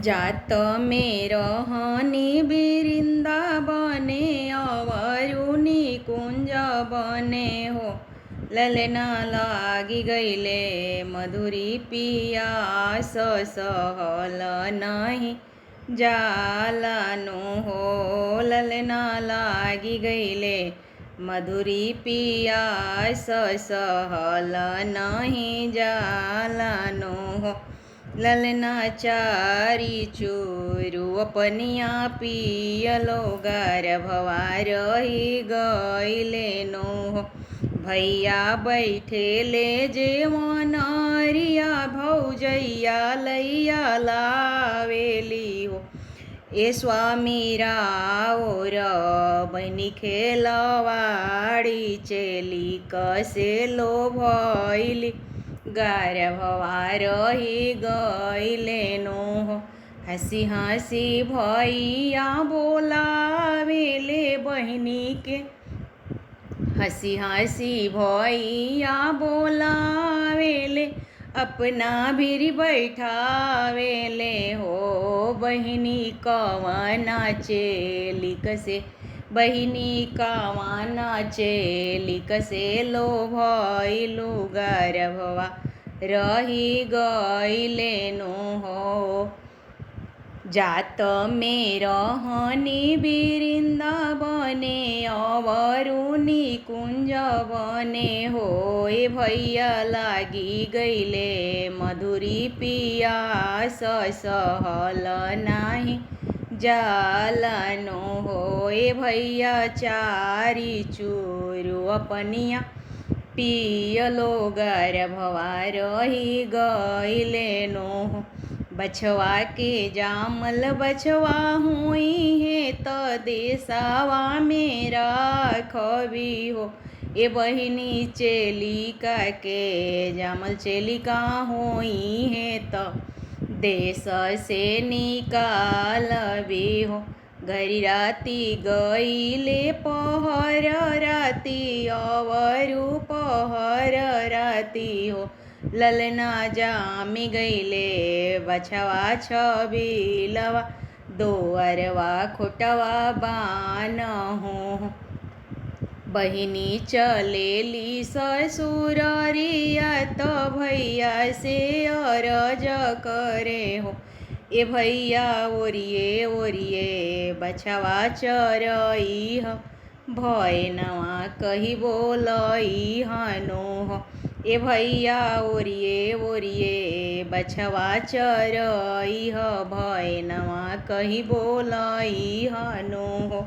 जात में रहनी वृंदावने अवरुनी कुंज बने हो। ललना लागी गईले मधुरी पियास सहल नहीं जालानु हो। ललना लागी गईले मधुरी पियास सहल नहीं जालानु हो। ललना चारी चूरू अपनिया पियलो गर्भवा रही गईले नो हो। भैया बैठे ले जेवनरिया भौजैया लैया लावेली हो। ए स्वामी रावर बहनी खेलवाड़ी चेली कसे लो भैली गर्भवा रही गईले नो हो। हंसी हंसी भैया बोलावेले बहनी के। हंसी हंसी भैया बोलावेले अपना भीर बैठावेले हो। बहनी कवना चेली कसे बहिनी कावाना चेली कसे लो भइलु गर्भवा रही गईले नो हो। जात में रहनी वृंदावने अवरुनी कुंज बने हो। ए भैया लागी गईले मधुरी पियास सहल नाही जालानो हो। ए भैया चारी चूरू अपनिया पियलो गर्भवा रही गईले नो हो। बछवा के जामल बछवा हुई है तो देसावा मेरा खबी हो। ए बहिनी चेलिका के जामल चेलिका हुई है तो देश से निकाल भी हो। घरी राती गईले पहर राती अवरु पहर राती हो। ललना जामी गईले बछवा छबीलवा दोअरवा खोटवा बान हो। बहिनी चलेली ससुररिया तो भैया से अरज करे हो। ए भैया ओरिए ओरिए बछवा चरई ह भय नवा कही बोलई हनो हो। ए भैया ओरिए ओरिए बछवा चरई ह भय नवा कही बोलई हनो हो।